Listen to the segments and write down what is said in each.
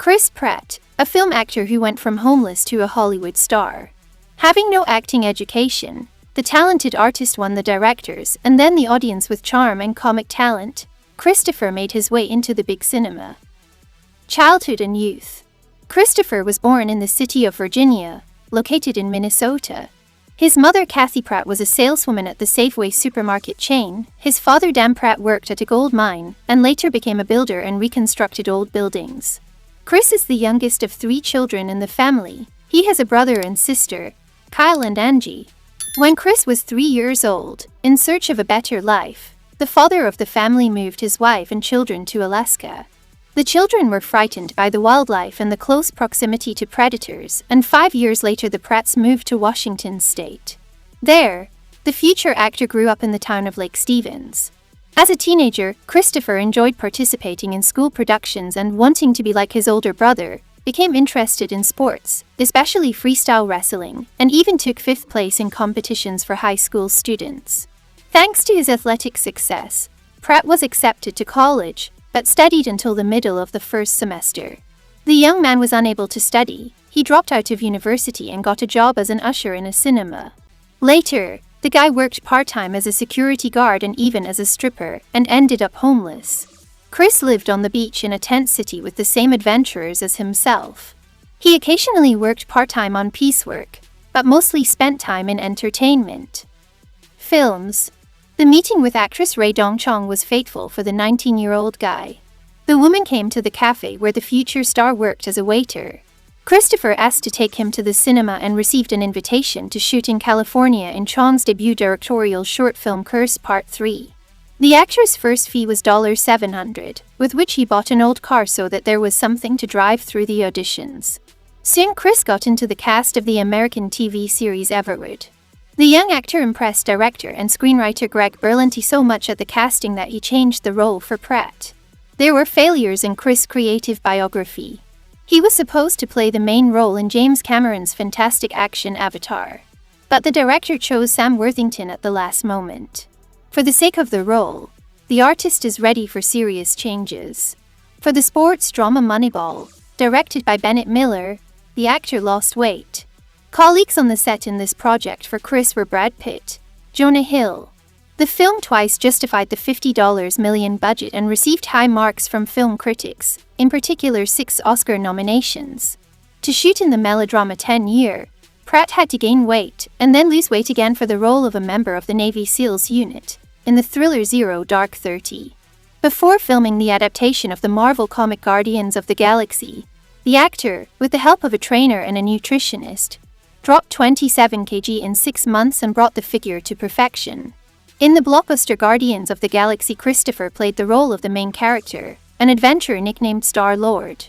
Chris Pratt, a film actor who went from homeless to a Hollywood star. Having no acting education, the talented artist won the directors and then the audience with charm and comic talent. Christopher made his way into the big cinema. Childhood and youth. Christopher was born in the city of Virginia, located in Minnesota. His mother Kathy Pratt was a saleswoman at the Safeway supermarket chain. His father Dan Pratt worked at a gold mine and later became a builder and reconstructed old buildings. Chris is the youngest of 3 children in the family. He has a brother and sister, Kyle and Angie. When Chris was 3 years old, in search of a better life, the father of the family moved his wife and children to Alaska. The children were frightened by the wildlife and the close proximity to predators, and 5 years later the Pratts moved to Washington state. There, the future actor grew up in the town of Lake Stevens. As a teenager, Christopher enjoyed participating in school productions and, wanting to be like his older brother, became interested in sports, especially freestyle wrestling, and even took 5th place in competitions for high school students. Thanks to his athletic success, Pratt was accepted to college, but studied until the middle of the first semester. The young man was unable to study. He dropped out of university and got a job as an usher in a cinema. Later, the guy worked part-time as a security guard and even as a stripper, and ended up homeless. Chris lived on the beach in a tent city with the same adventurers as himself. He occasionally worked part-time on piecework, but mostly spent time in entertainment. Films. The meeting with actress Rae Dong-chong was fateful for the 19-year-old guy. The woman came to the cafe where the future star worked as a waiter. Christopher asked to take him to the cinema and received an invitation to shoot in California in Chong's debut directorial short film Curse Part 3. The actor's first fee was $700, with which he bought an old car so that there was something to drive through the auditions. Soon Chris got into the cast of the American TV series Everwood. The young actor impressed director and screenwriter Greg Berlanti so much at the casting that he changed the role for Pratt. There were failures in Chris' creative biography. He was supposed to play the main role in James Cameron's fantastic action Avatar, but the director chose Sam Worthington at the last moment. For the sake of the role, the artist is ready for serious changes. For the sports drama Moneyball, directed by Bennett Miller, the actor lost weight. Colleagues on the set in this project for Chris were Brad Pitt, Jonah Hill. The film twice justified the $50 million budget and received high marks from film critics, in particular 6 Oscar nominations. To shoot in the melodrama 10-year, Pratt had to gain weight and then lose weight again for the role of a member of the Navy SEALs unit in the thriller Zero Dark 30. Before filming the adaptation of the Marvel comic Guardians of the Galaxy, the actor, with the help of a trainer and a nutritionist, dropped 27 kg in 6 months and brought the figure to perfection. In the blockbuster Guardians of the Galaxy, Christopher played the role of the main character, an adventurer nicknamed Star-Lord.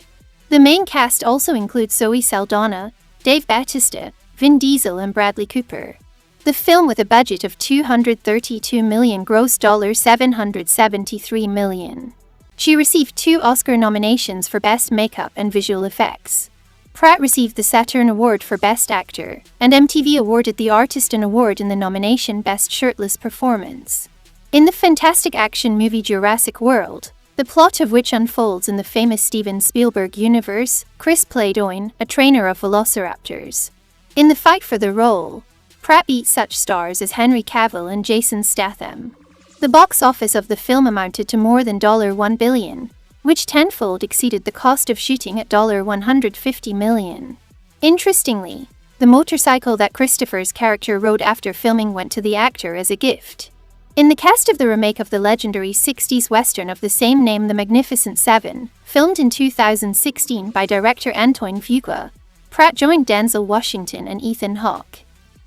The main cast also includes Zoe Saldana, Dave Bautista, Vin Diesel and Bradley Cooper. The film, with a budget of $232 million, grossed $773 million. She received 2 Oscar nominations for Best Makeup and Visual Effects. Pratt received the Saturn Award for Best Actor, and MTV awarded the artist an award in the nomination Best Shirtless Performance. In the fantastic action movie Jurassic World, the plot of which unfolds in the famous Steven Spielberg universe, Chris played Oin, a trainer of velociraptors. In the fight for the role, Pratt beat such stars as Henry Cavill and Jason Statham. The box office of the film amounted to more than $1 billion, which tenfold exceeded the cost of shooting at $150 million. Interestingly, the motorcycle that Christopher's character rode after filming went to the actor as a gift. In the cast of the remake of the legendary 60s western of the same name, The Magnificent Seven, filmed in 2016 by director Antoine Fuqua, Pratt joined Denzel Washington and Ethan Hawke.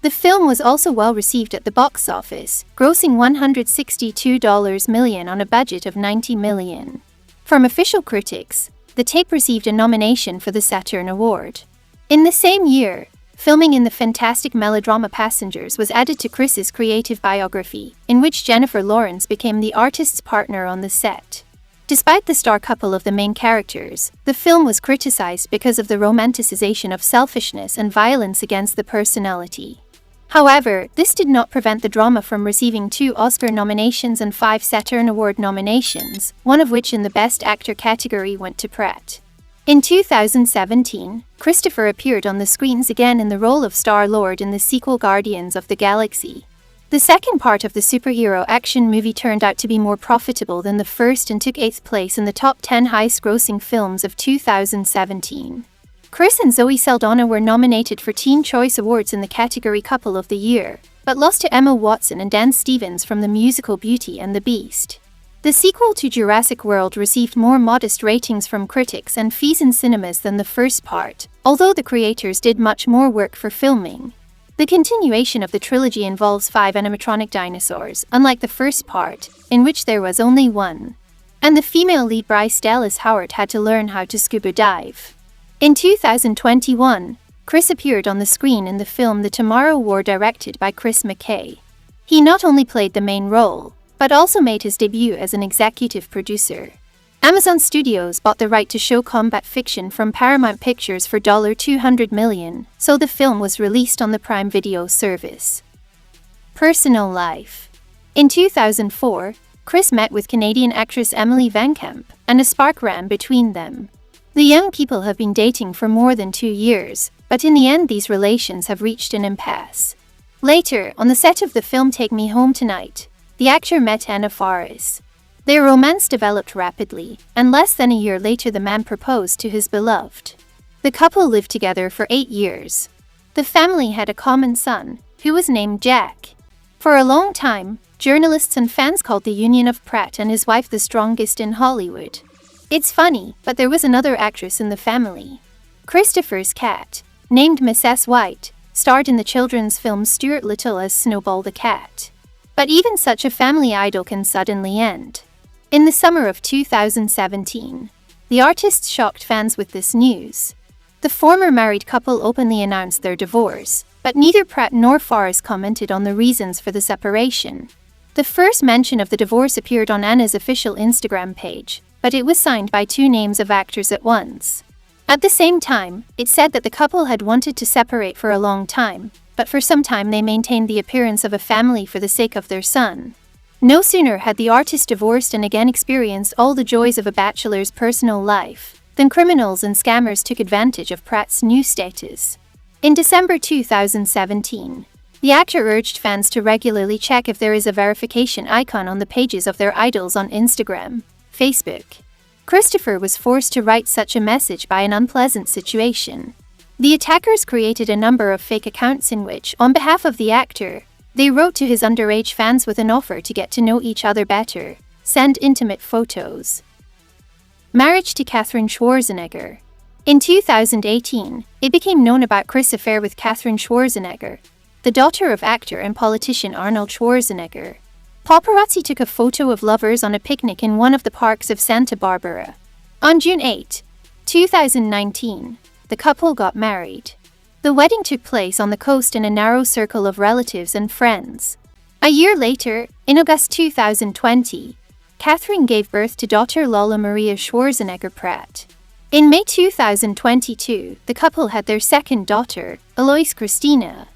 The film was also well received at the box office, grossing $162 million on a budget of $90 million. From official critics, the tape received a nomination for the Saturn Award. In the same year, filming in the fantastic melodrama Passengers was added to Chris's creative biography, in which Jennifer Lawrence became the artist's partner on the set. Despite the star couple of the main characters, the film was criticized because of the romanticization of selfishness and violence against the personality. However, this did not prevent the drama from receiving 2 Oscar nominations and 5 Saturn Award nominations, one of which in the Best Actor category went to Pratt. In 2017, Christopher appeared on the screens again in the role of Star-Lord in the sequel Guardians of the Galaxy. The second part of the superhero action movie turned out to be more profitable than the first and took 8th place in the top 10 highest-grossing films of 2017. Chris and Zoe Saldana were nominated for Teen Choice Awards in the category Couple of the Year, but lost to Emma Watson and Dan Stevens from the musical Beauty and the Beast. The sequel to Jurassic World received more modest ratings from critics and fees in cinemas than the first part, although the creators did much more work for filming. The continuation of the trilogy involves 5 animatronic dinosaurs, unlike the first part, in which there was only one. And the female lead Bryce Dallas Howard had to learn how to scuba dive. In 2021, Chris appeared on the screen in the film The Tomorrow War directed by Chris McKay. He not only played the main role, but also made his debut as an executive producer. Amazon Studios bought the right to show combat fiction from Paramount Pictures for $200 million, so the film was released on the Prime Video service. Personal life. In 2004, Chris met with Canadian actress Emily Van Camp, and a spark ran between them. The young people have been dating for more than 2 years, but in the end these relations have reached an impasse. Later, on the set of the film Take Me Home Tonight, the actor met Anna Faris. Their romance developed rapidly, and less than a year later the man proposed to his beloved. The couple lived together for 8 years. The family had a common son, who was named Jack. For a long time, journalists and fans called the union of Pratt and his wife the strongest in Hollywood. It's funny, but there was another actress in the family. Christopher's cat, named Mrs. White, starred in the children's film Stuart Little as Snowball the cat. But even such a family idol can suddenly end. In the summer of 2017, the artists shocked fans with this news. The former married couple openly announced their divorce, but neither Pratt nor Faris commented on the reasons for the separation. The first mention of the divorce appeared on Anna's official Instagram page, but it was signed by 2 names of actors at once. At the same time, it said that the couple had wanted to separate for a long time, but for some time they maintained the appearance of a family for the sake of their son. No sooner had the artist divorced and again experienced all the joys of a bachelor's personal life, than criminals and scammers took advantage of Pratt's new status. In December 2017, the actor urged fans to regularly check if there is a verification icon on the pages of their idols on Instagram, Facebook. Christopher was forced to write such a message by an unpleasant situation. The attackers created a number of fake accounts in which, on behalf of the actor, they wrote to his underage fans with an offer to get to know each other better, send intimate photos. Marriage to Katherine Schwarzenegger. In 2018, it became known about Chris' affair with Katherine Schwarzenegger, the daughter of actor and politician Arnold Schwarzenegger. Paparazzi took a photo of lovers on a picnic in one of the parks of Santa Barbara. On June 8, 2019, the couple got married. The wedding took place on the coast in a narrow circle of relatives and friends. A year later, in August 2020, Katherine gave birth to daughter Lola Maria Schwarzenegger Pratt. In May 2022, the couple had their second daughter, Eloise Christina.